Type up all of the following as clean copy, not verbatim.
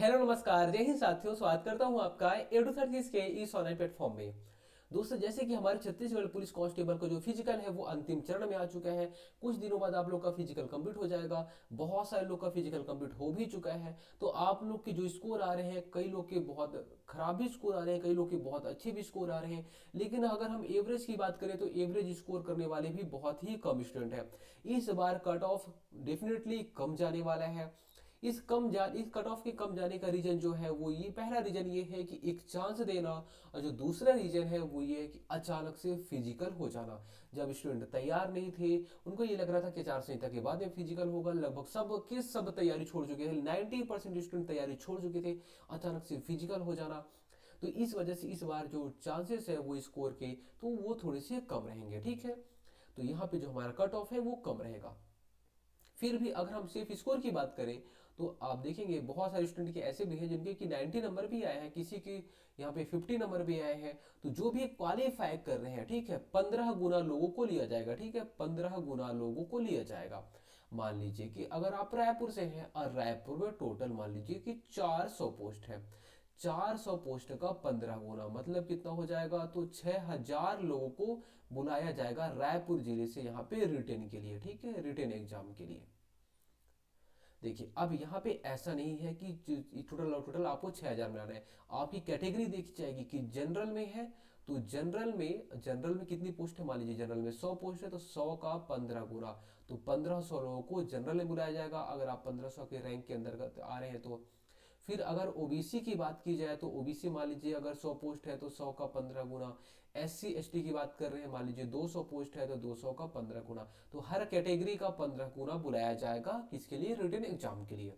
Hello नमस्कार, जय हिंद साथियों। स्वागत करता हूं आपका एडु30 के इस ऑनलाइन प्लेटफॉर्म में। दोस्तों, जैसे कि हमारे छत्तीसगढ़ पुलिस कांस्टेबल का जो फिजिकल है वो अंतिम चरण में आ चुका है। कुछ दिनों बाद आप लोग का फिजिकल कंप्लीट हो जाएगा। बहुत सारे लोग का फिजिकल कंप्लीट हो भी चुका है। तो आप लोग के जो स्कोर आ रहे हैं, कई लोग के बहुत खराब भी स्कोर आ रहे हैं, कई लोग के बहुत अच्छे भी स्कोर आ रहे हैं। लेकिन अगर हम एवरेज की बात करें तो एवरेज स्कोर करने वाले भी बहुत ही कम स्टूडेंट है। इस बार कट ऑफ डेफिनेटली कम जाने वाला है। इस कट ऑफ के कम जाने का रीजन जो है वो ये, पहला रीजन ये है कि एक चांस देना। और जो दूसरा रीजन है वो ये है कि अचानक से फिजिकल हो जाना। जब स्टूडेंट तैयार नहीं थे, उनको ये लग रहा था कि आचार संहिता के बाद में फिजिकल होगा, लगभग सब के सब तैयारी छोड़ चुके थे, 90% स्टूडेंट तैयारी छोड़ चुके थे। अचानक से फिजिकल हो जाना, तो इस वजह से इस बार जो चांसेस है वो स्कोर के, तो वो थोड़े से कम रहेंगे। ठीक है, तो यहाँ पे जो हमारा कट ऑफ है वो कम रहेगा। फिर भी अगर हम सिर्फ स्कोर की बात करें तो आप देखेंगे बहुत सारे स्टूडेंट के ऐसे भी हैं जिनके कि 90 नंबर भी आए हैं, किसी के यहाँ पे 50 नंबर भी आए हैं। तो जो भी क्वालिफाई कर रहे हैं, ठीक है, 15 गुना लोगों को लिया जाएगा। ठीक है, 15 गुना लोगों को लिया जाएगा। मान लीजिए कि अगर आप रायपुर से हैं और रायपुर में टोटल मान लीजिए कि 400 पोस्ट है। 400 पोस्ट का 15 गुना मतलब कितना हो जाएगा? तो 6000 लोगों को बुलाया जाएगा रायपुर जिले से यहाँ पे रिटेन के लिए। ठीक है, रिटेन एग्जाम के लिए। देखिए, अब यहाँ पे ऐसा नहीं है कि टोटल आपको 6000 में आना है। आपकी कैटेगरी देखी जाएगी कि जनरल में है, तो जनरल में कितनी पोस्ट है? मान लीजिए जनरल में 100 पोस्ट है, तो 100 का 15 गुना, तो 1500 लोगों को जनरल में बुलाया जाएगा अगर आप 1500 के रैंक के अंतर्गत आ रहे हैं तो। फिर अगर ओबीसी की बात की जाए तो ओबीसी मान लीजिए अगर 100 पोस्ट है तो 100 का 15 गुना। एससी एसटी की बात कर रहे हैं, मान लीजिए 200 पोस्ट है तो 200 का 15 गुना। तो हर कैटेगरी का 15 गुना बुलाया जाएगा, किसके लिए? रिटन एग्जाम के लिए।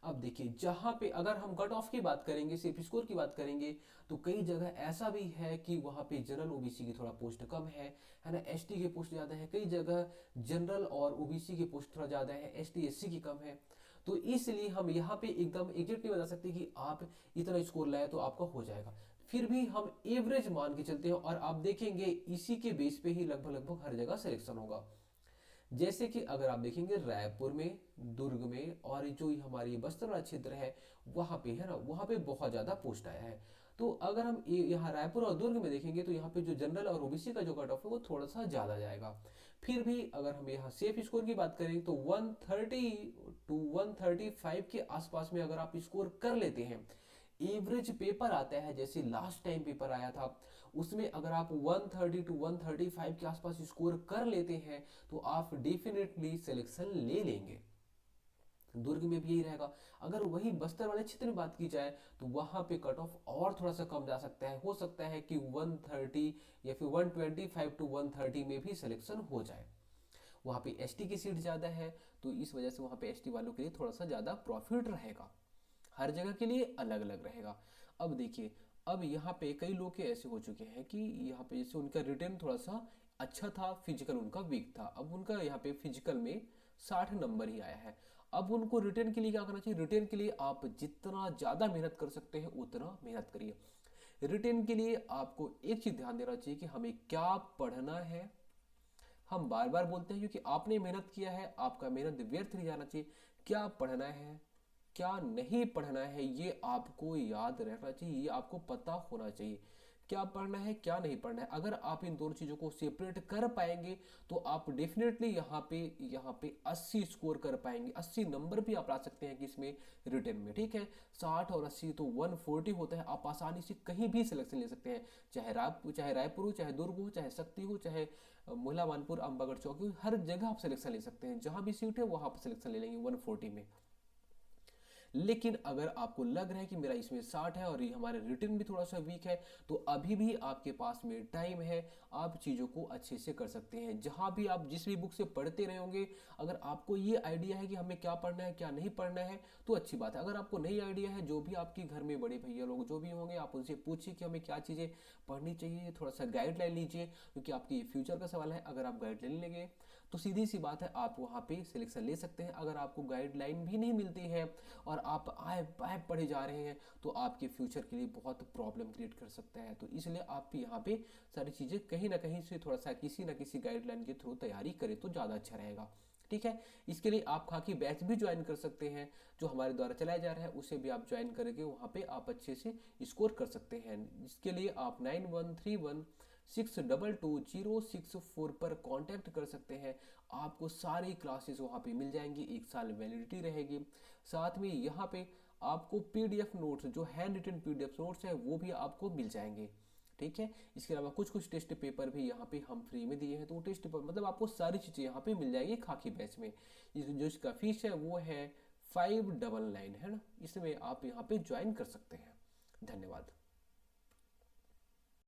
अब देखिए, जहां पे अगर हम कट ऑफ की बात करेंगे, सिर्फ स्कोर की बात करेंगे, तो कई जगह ऐसा भी है कि वहां पे जनरल ओबीसी की थोड़ा पोस्ट कम है ना, एसटी के पोस्ट ज्यादा है। कई जगह जनरल और ओबीसी की पोस्ट थोड़ा ज्यादा है, एसटी एससी की कम है। तो इसलिए हम यहाँ पे एकदम एग्जैक्ट नहीं बता सकते कि आप इतना स्कोर लाए तो आपका हो जाएगा। फिर भी हम एवरेज मान के चलते हैं और आप देखेंगे इसी के बेस पे ही लगभग लगभग हर जगह सिलेक्शन होगा। जैसे कि अगर आप देखेंगे रायपुर में, दुर्ग में और जो हमारी बस्तर वाला क्षेत्र है वहां पे, है ना, वहां पे बहुत ज्यादा पोस्ट आया है। तो अगर हम यहाँ रायपुर और दुर्ग में देखेंगे तो यहाँ पे जो जनरल और ओबीसी का जो कट ऑफ है वो थोड़ा सा ज्यादा जाएगा। फिर भी अगर हम यहाँ सेफ स्कोर की बात करें तो 130 टू 135 के आसपास में अगर आप स्कोर कर लेते हैं, एवरेज पेपर आता है जैसे लास्ट टाइम पेपर आया था, उसमें अगर आप 130 टू 135 के आसपास स्कोर कर लेते हैं तो आप डेफिनेटली सिलेक्शन ले लेंगे। दुर्ग में भी यही रहेगा। अगर वही बस्तर वाले क्षेत्र में बात की जाए तो वहां पे कट ऑफ और थोड़ा सा कम जा सकता है, हो सकता है कि 130 या फिर 125 टू 130 में भी सिलेक्शन हो जाए। वहां पे एसटी की सीट ज्यादा है, तो इस वजह से वहां पे एसटी वालों के लिए थोड़ा सा ज्यादा प्रॉफिट रहेगा। हर जगह के लिए अलग अलग रहेगा। अब देखिए, अब यहाँ पे कई लोग के ऐसे हो चुके हैं कि यहाँ पे जैसे उनका रिटर्न थोड़ा सा अच्छा था, फिजिकल उनका वीक था, अब उनका यहाँ पे फिजिकल में 60 नंबर ही आया है। अब उनको रिटर्न के लिए क्या करना चाहिए? रिटर्न के लिए आप जितना ज़्यादा मेहनत कर सकते हैं उतना मेहनत करिए। रिटर्न के लिए आपको एक चीज़ ध्यान देना चाहिए कि हमें क्या पढ़ना है। हम बार बार बोलते हैं क्योंकि आपने मेहनत किया है, आपका मेहनत व्यर्थ नहीं जाना चाहिए। क्या पढ़ना है, क्या नहीं पढ़ना है, ये आपको याद रहना चाहिए, ये आपको पता होना चाहिए। क्या पढ़ना है, क्या नहीं पढ़ना है, अगर आप इन दोनों चीज़ों को सेपरेट कर पाएंगे तो आप डेफिनेटली यहाँ पे 80 स्कोर कर पाएंगे। 80 नंबर भी आप ला सकते हैं कि इसमें रिटर्न में। ठीक है, 60 और 80 तो 140 होता है। आप आसानी से कहीं भी सिलेक्शन ले सकते हैं, चाहे रायपुर हो, चाहे दुर्ग हो, चाहे शक्ति हो, चाहे मोहला मानपुर अम्बागढ़ चौकी हो, हर जगह आप सिलेक्शन ले सकते हैं। जहां भी सीट है वहां आप सिलेक्शन ले लेंगे 140 में। लेकिन अगर आपको लग रहा है कि मेरा इसमें 60 है और ये हमारे रिटर्न भी थोड़ा सा वीक है, तो अभी भी आपके पास में टाइम है, आप चीज़ों को अच्छे से कर सकते हैं। जहां भी आप जिस भी बुक से पढ़ते रहे होंगे, अगर आपको ये आइडिया है कि हमें क्या पढ़ना है क्या नहीं पढ़ना है तो अच्छी बात है। अगर आपको नहीं आइडिया है, जो भी आपके घर में बड़े भैया लोग जो भी होंगे आप उनसे पूछिए कि हमें क्या चीज़ें पढ़नी चाहिए, थोड़ा सा गाइडलाइन लीजिए, क्योंकि आपकी फ्यूचर का सवाल है। अगर आप गाइडलाइन लेंगे तो सीधी सी बात है आप वहाँ पे सिलेक्शन ले सकते हैं। अगर आपको गाइडलाइन भी नहीं मिलती है और आप आए बाय पढ़े जा रहे हैं तो आपके फ्यूचर के लिए बहुत प्रॉब्लम क्रिएट कर सकता है। तो इसलिए आप यहाँ पे सारी चीज़ें कहीं ना कहीं से थोड़ा सा किसी ना किसी गाइडलाइन के थ्रू तैयारी करें तो ज़्यादा अच्छा रहेगा। ठीक है। इसके लिए आप खाकी बैच भी ज्वाइन कर सकते हैं, जो हमारे द्वारा चलाया जा रहा है, उसे भी आप ज्वाइन करके वहाँ पे आप अच्छे से स्कोर कर सकते हैं। इसके लिए आप 9131622064 पर कांटेक्ट कर सकते हैं। आपको सारी क्लासेस वहाँ पे मिल जाएंगी, 1 साल वैलिडिटी रहेगी। साथ में यहाँ पे आपको पीडीएफ नोट्स, जो हैंड रिटन पीडीएफ नोट्स हैं, वो भी आपको मिल जाएंगे, ठीक है। इसके अलावा कुछ कुछ टेस्ट पेपर भी यहाँ पे हम फ्री में दिए हैं, तो टेस्ट पेपर मतलब आपको सारी चीज़ें यहाँ पे मिल जाएगी खाकी बैच में। जो इसका फीस है वो है 599, है ना। इसमें आप यहाँ पे ज्वाइन कर सकते हैं। धन्यवाद।